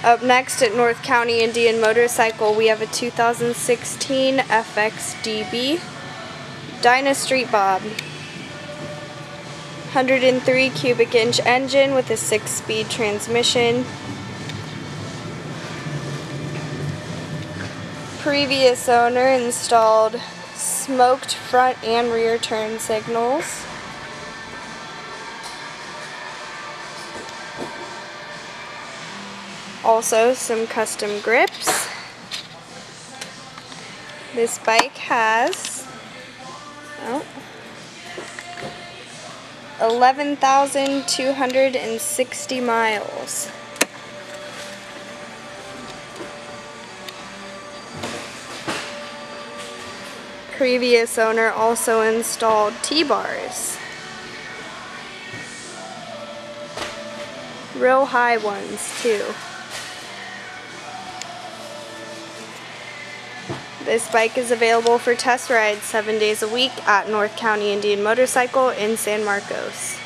Up next at North County Indian Motorcycle, we have a 2016 FXDB Dyna Street Bob. 103 cubic inch engine with a 6-speed transmission. Previous owner installed smoked front and rear turn signals. Also some custom grips. This bike has 11,260 miles. Previous owner also installed T-bars. Real high ones too. This bike is available for test rides 7 days a week at North County Indian Motorcycle in San Marcos.